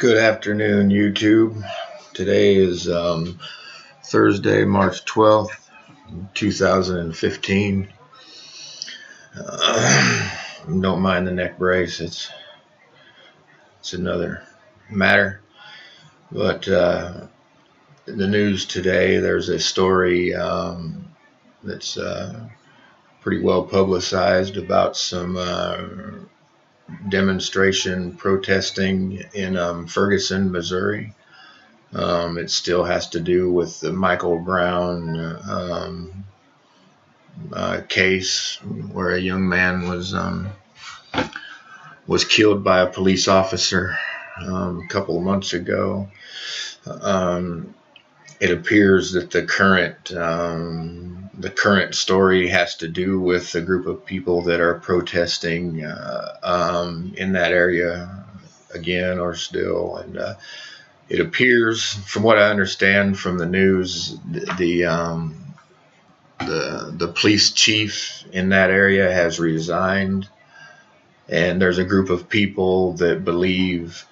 Good afternoon, YouTube. Today is Thursday, March 12th, 2015. Don't mind the neck brace. It's another matter. But in the news today, there's a story that's pretty well publicized about some demonstration protesting in Ferguson, Missouri. It still has to do with the Michael Brown case where a young man was killed by a police officer a couple of months ago. It appears that the current story has to do with a group of people that are protesting in that area again or still, and it appears, from what I understand from the news, the police chief in that area has resigned, and there's a group of people that believe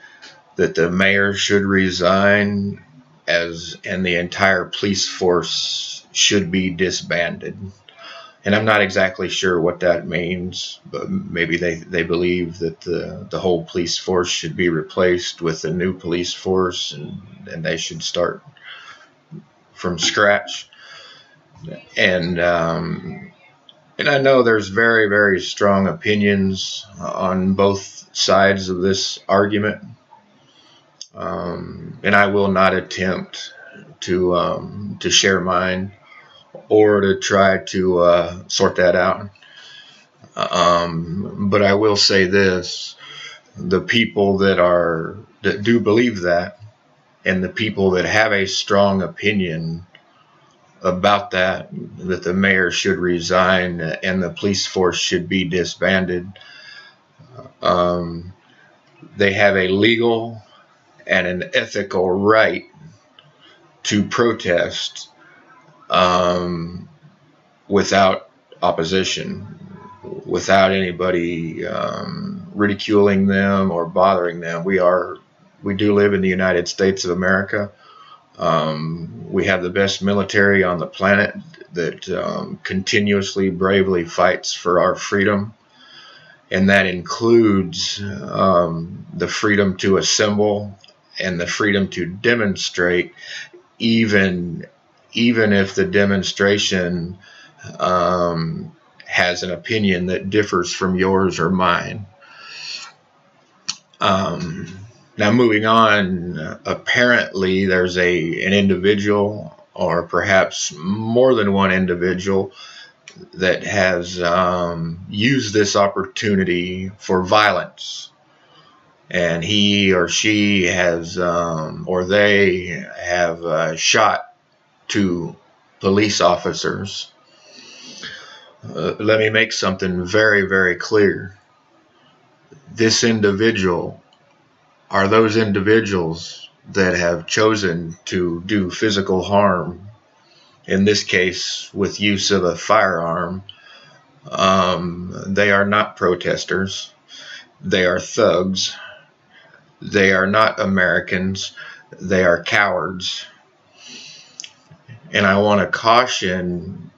that the mayor should resign, and the entire police force should be disbanded. And I'm not exactly sure what that means, but maybe they believe that the whole police force should be replaced with a new police force, and they should start from scratch. And I know there's very, very strong opinions on both sides of this argument. And I will not attempt to share mine or to try to sort that out. But I will say this: the people that do believe that, and the people that have a strong opinion about that the mayor should resign and the police force should be disbanded, they have a legal and an ethical right to protest without opposition, without anybody ridiculing them or bothering them. We do live in the United States of America. We have the best military on the planet that continuously, bravely fights for our freedom. And that includes the freedom to assemble and the freedom to demonstrate, even if the demonstration has an opinion that differs from yours or mine. Now, moving on, apparently there's an individual, or perhaps more than one individual, that has used this opportunity for violence. And he or she has, or they have shot two police officers. Let me make something very, very clear. This individual are those individuals that have chosen to do physical harm, in this case with use of a firearm. They are not protesters. They are thugs. They are not Americans. They are cowards. And I want to caution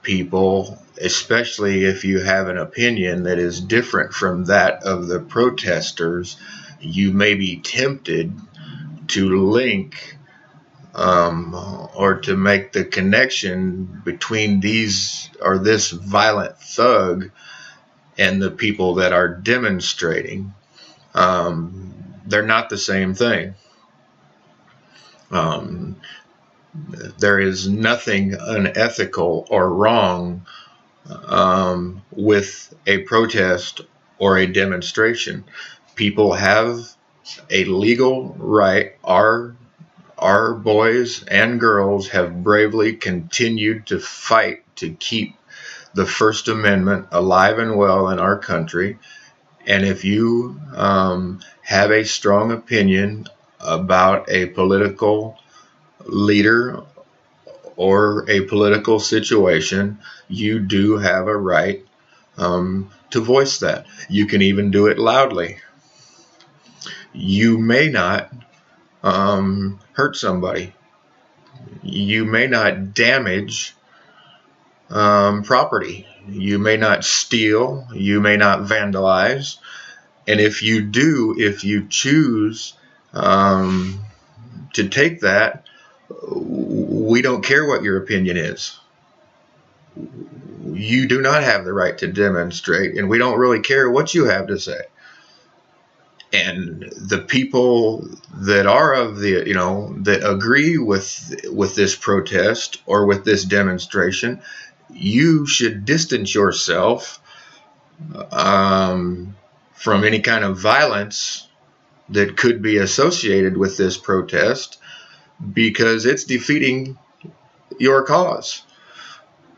people, especially if you have an opinion that is different from that of the protesters, you may be tempted to link or to make the connection between this violent thug and the people that are demonstrating. They're not the same thing. There is nothing unethical or wrong with a protest or a demonstration. People have a legal right. Our boys and girls have bravely continued to fight to keep the First Amendment alive and well in our country. And if you have a strong opinion about a political leader or a political situation, you do have a right to voice that. You can even do it loudly. you may not hurt somebody. You may not damage property. You may not steal. You may not vandalize. And if you do, if you choose to take that, we don't care what your opinion is. You do not have the right to demonstrate, and we don't really care what you have to say. And the people that are of the, that agree with this protest or with this demonstration, you should distance yourself from any kind of violence that could be associated with this protest, because it's defeating your cause.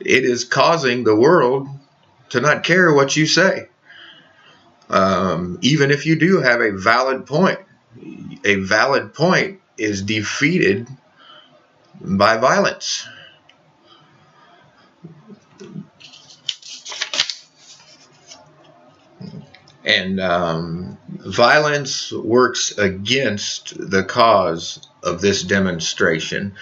It is causing the world to not care what you say. Even if you do have a valid point is defeated by violence. And violence works against the cause of this demonstration.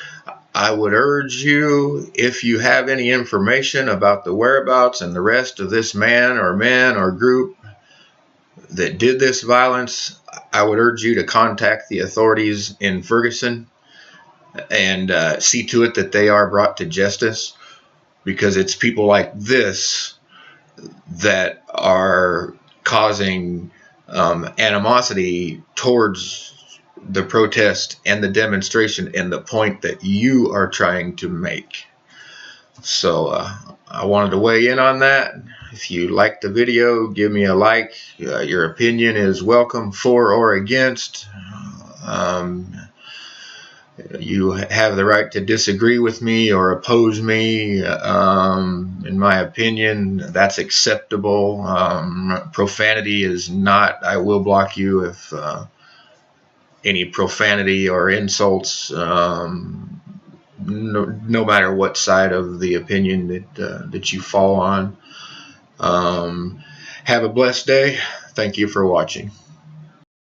I would urge you, if you have any information about the whereabouts and the rest of this man or men or group that did this violence, I would urge you to contact the authorities in Ferguson and see to it that they are brought to justice, because it's people like this that are causing animosity towards the protest and the demonstration and the point that you are trying to make. So I wanted to weigh in on that. If you liked the video, give me a like. Your opinion is welcome, for or against. You have the right to disagree with me or oppose me. In my opinion, that's acceptable. Profanity is not. I will block you if any profanity or insults, no matter what side of the opinion that you fall on. Have a blessed day. Thank you for watching.